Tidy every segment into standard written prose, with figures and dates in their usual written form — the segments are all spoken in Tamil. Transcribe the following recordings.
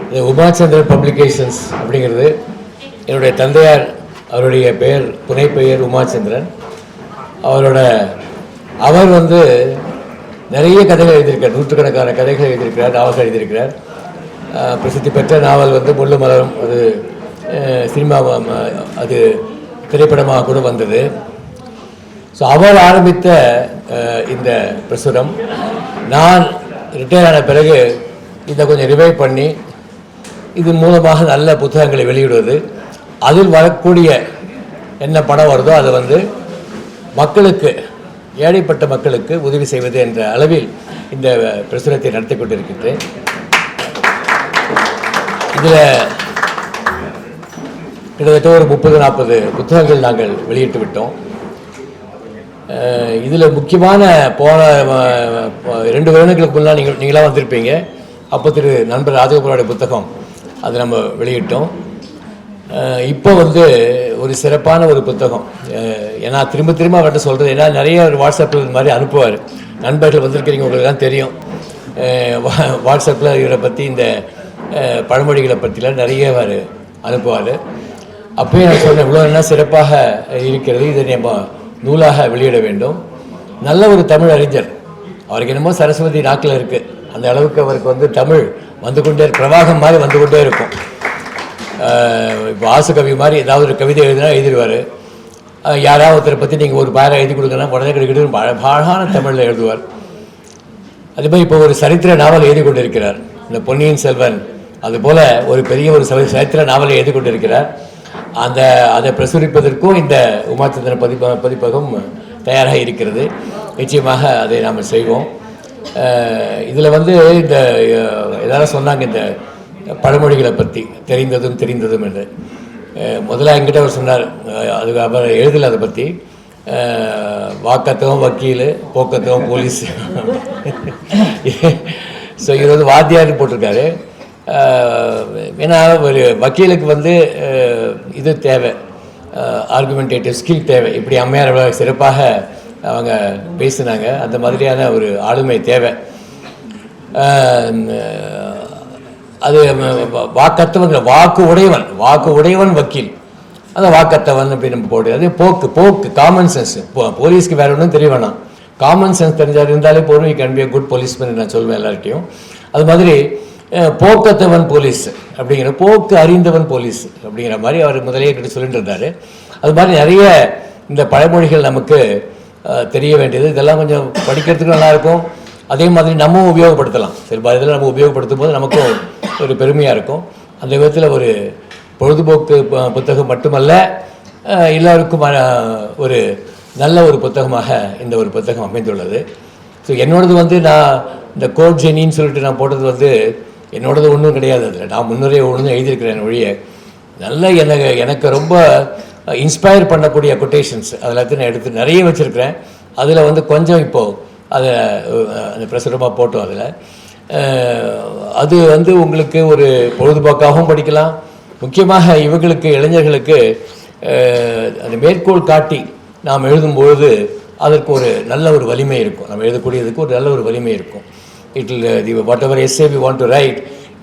இந்த உமாச்சந்திரன் பப்ளிகேஷன்ஸ் அப்படிங்கிறது என்னுடைய தந்தையார், அவருடைய பெயர் புனை பெயர் உமாச்சந்திரன். அவர் வந்து நிறைய கதைகள் எழுதியிருக்கார், நூற்றுக்கணக்கான கதைகள் எழுதியிருக்கிறார், நாவல்கள் எழுதியிருக்கிறார். பிரசித்தி பெற்ற நாவல் வந்து முள்ளு மலரும், அது சினிமா, அது திரைப்படமாக கூட வந்தது. ஸோ அவர் ஆரம்பித்த இந்த பிரசுரம் நான் ரிட்டையர் ஆன பிறகு இதை கொஞ்சம் ரிவைவ் பண்ணி இதன் மூலமாக நல்ல புத்தகங்களை வெளியிடுவது, அதில் வரக்கூடிய என்ன பணம் வருதோ அதை வந்து மக்களுக்கு, ஏழைப்பட்ட மக்களுக்கு உதவி செய்வது என்ற அளவில் இந்த பிரசுரத்தை நடத்தி கொண்டிருக்கின்றேன். இதில் கிட்டத்தட்ட ஒரு 30-40 புத்தகங்கள் நாங்கள் வெளியிட்டு விட்டோம். இதில் முக்கியமான போன 2 வருடங்களுக்கு முன்னால் நீங்களாம் வந்திருப்பீங்க. அப்போ நண்பர் ராஜகோபாலோட புத்தகம் அது நம்ம வெளியிட்டோம். இப்போ வந்து ஒரு சிறப்பான ஒரு புத்தகம், ஏன்னா திரும்ப அவர்கிட்ட சொல்கிறது, ஏன்னா நிறைய ஒரு வாட்ஸ்அப்பில் இந்த மாதிரி அனுப்புவார். நண்பர்கள் வந்திருக்கிறீங்க, உங்களுக்கு தான் தெரியும். வாட்ஸ்அப்பில் இவரை பற்றி இந்த பழமொழிகளை பற்றிலாம் நிறைய அவர் அனுப்புவார். அப்போயே நான் சொன்னேன், இவ்வளோ என்ன சிறப்பாக இருக்கிறது, இதை நம்ம நூலாக வெளியிட வேண்டும். நல்ல ஒரு தமிழ் அறிஞர், அவருக்கு என்னமோ சரஸ்வதி நாக்கில் இருக்குது, அந்த அளவுக்கு அவருக்கு வந்து தமிழ் வந்து கொண்டே, பிரவாகம் மாதிரி வந்து கொண்டே இருக்கும். இப்போ ஆசு கவி மாதிரி ஏதாவது ஒரு கவிதை எழுதினா எழுதிடுவார். யாராவது ஒருத்தரை பற்றி நீங்கள் ஒரு பேரை எழுதி கொடுங்கன்னா உடனே கிடைக்கிட்டு அழகான தமிழில் எழுதுவார். அதே மாதிரி இப்போ ஒரு சரித்திர நாவல் எழுதி கொண்டிருக்கிறார், இந்த பொன்னியின் செல்வன். அதுபோல் ஒரு பெரிய ஒரு சரித்திர நாவலை எழுதி கொண்டிருக்கிறார். அதை பிரசுரிப்பதற்கும் இந்த உமாச்சந்திரன் பதிப்பகம் தயாராக இருக்கிறது. நிச்சயமாக அதை நாம் செய்வோம். இதில் வந்து இந்த எதாவது சொன்னாங்க, இந்த பழமொழிகளை பற்றி தெரிந்ததும் என்று. முதல்ல என்கிட்ட அவர் சொன்னார், அதுக்கு அவர் எழுதலை அதை பற்றி. வாக்கத்தவன் வக்கீல், போக்கத்தவன் போலீஸ். ஸோ இது வந்து வாத்தியார்னு போட்டிருக்காரு. ஏன்னா ஒரு வக்கீலுக்கு வந்து இது தேவை, ஆர்குமெண்டேட்டிவ் ஸ்கில் தேவை. இப்படி அம்மையார் சிறப்பாக அவங்க பேசினாங்க, அந்த மாதிரியான ஒரு ஆளுமை தேவை. அது வாக்கத்தவன், வாக்கு உடையவன் வக்கீல், அந்த வாக்கத்தவன் அப்படி நம்ம போட்டு. அது போக்கு காமன் சென்ஸ். போலீஸ்க்கு வேற ஒன்றும் தெரிய வேணாம், காமன் சென்ஸ் தெரிஞ்சால் இருந்தாலே போதும். You can be a good policeman நான் சொல்வேன் எல்லார்ட்டையும். அது மாதிரி போக்கத்தவன் போலீஸ் அப்படிங்கிற, போக்கு அறிந்தவன் போலீஸ் அப்படிங்கிற மாதிரி அவர் முதலே கிட்ட சொல்லிட்டு இருந்தார். அது மாதிரி நிறைய இந்த பழமொழிகள் நமக்கு தெரிய வேண்டியது. இதெல்லாம் கொஞ்சம் படிக்கிறதுக்கு நல்லாயிருக்கும். அதே மாதிரி நம்ம உபயோகப்படுத்தலாம். சரி, இதில் நம்ம உபயோகப்படுத்தும் போது நமக்கும் ஒரு பெருமையாக இருக்கும். அந்த விதத்தில் ஒரு பொழுதுபோக்கு புத்தகம் மட்டுமல்ல, எல்லோருக்கும் ஒரு நல்ல ஒரு புத்தகமாக இந்த ஒரு புத்தகம் அமைந்துள்ளது. ஸோ என்னோடது வந்து நான் இந்த கோட் ஜெனின்னு சொல்லிட்டு நான் போட்டது வந்து என்னோடது ஒன்றும் கிடையாது. அதில் நான் முன்னரே ஒன்று எழுதியிருக்கிறேன் ஒழிய, நல்ல எனக்கு ரொம்ப இன்ஸ்பயர் பண்ணக்கூடிய கொட்டேஷன்ஸ் அதில் நான் எடுத்து நிறைய வச்சுருக்கிறேன். அதில் வந்து கொஞ்சம் இப்போது அதை அந்த பிரசுரமாக போட்டோம். அதில் அது வந்து உங்களுக்கு ஒரு பொழுதுபோக்காகவும் படிக்கலாம். முக்கியமாக இவங்களுக்கு, இளைஞர்களுக்கு அந்த மேற்கோள் காட்டி நாம் எழுதும்பொழுது அதற்கு ஒரு நல்ல ஒரு வலிமை இருக்கும். நம்ம எழுதக்கூடியதுக்கு ஒரு நல்ல ஒரு வலிமை இருக்கும். It will, whatever essay we want to write,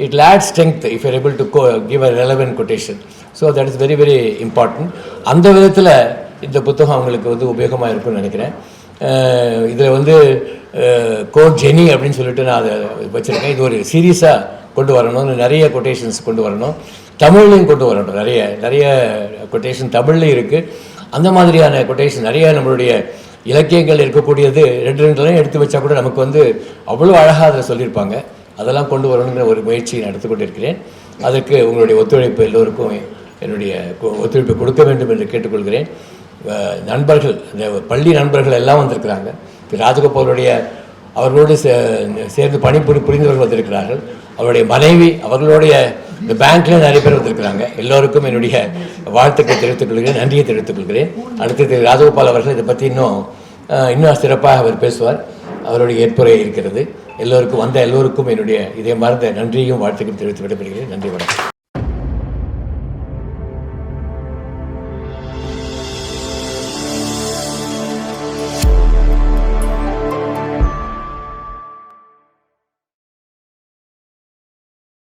it will add strength if you are able to give a relevant quotation. So that is very very important. அந்த விதத்தில் இந்த புத்தகம் அவங்களுக்கு வந்து உபயோகமாக இருக்கும்னு நினைக்கிறேன். இதில் வந்து கோட் ஜெனி அப்படின்னு சொல்லிட்டு நான் அதை வச்சுருக்கேன். இது ஒரு சீரியஸாக கொண்டு வரணும், நிறைய கொட்டேஷன்ஸ் கொண்டு வரணும், தமிழ்லையும் கொண்டு வரணும். நிறைய கொட்டேஷன் தமிழ்லையும் இருக்குது. அந்த மாதிரியான கொட்டேஷன் நிறைய நம்மளுடைய இலக்கியங்கள் இருக்கக்கூடியது 2 எடுத்து வச்சா கூட நமக்கு வந்து அவ்வளோ அழகாக அதில் சொல்லியிருப்பாங்க. அதெல்லாம் கொண்டு வரணுங்கிற ஒரு முயற்சியை நான் எடுத்துக்கொண்டிருக்கிறேன். அதற்கு உங்களுடைய ஒத்துழைப்பு, எல்லோருக்கும் என்னுடைய ஒத்துழைப்பு கொடுக்க வேண்டும் என்று கேட்டுக்கொள்கிறேன். நண்பர்கள், இந்த பள்ளி நண்பர்கள் எல்லாம் வந்திருக்கிறாங்க. ராஜகோபாலுடைய அவர்களோடு சேர்ந்து புரிந்தவர்கள் வந்திருக்கிறார்கள். அவருடைய மனைவி, அவர்களுடைய இந்த பேங்க்ல நிறைய பேர் வந்திருக்கிறாங்க. எல்லோருக்கும் என்னுடைய வாழ்த்துக்களை தெரிவித்துக் கொள்கிறேன், நன்றியை தெரிவித்துக் கொள்கிறேன். அடுத்து ராஜகோபால் அவர்கள் இதை பற்றி இன்னும் சிறப்பாக அவர் பேசுவார். அவருடைய ஏற்புரை இருக்கிறது. எல்லோருக்கும் எல்லோருக்கும் என்னுடைய இதே மறந்த நன்றியும் வாழ்த்துக்கள் தெரிவித்து விடைபெறுகிறேன். நன்றி, வணக்கம்.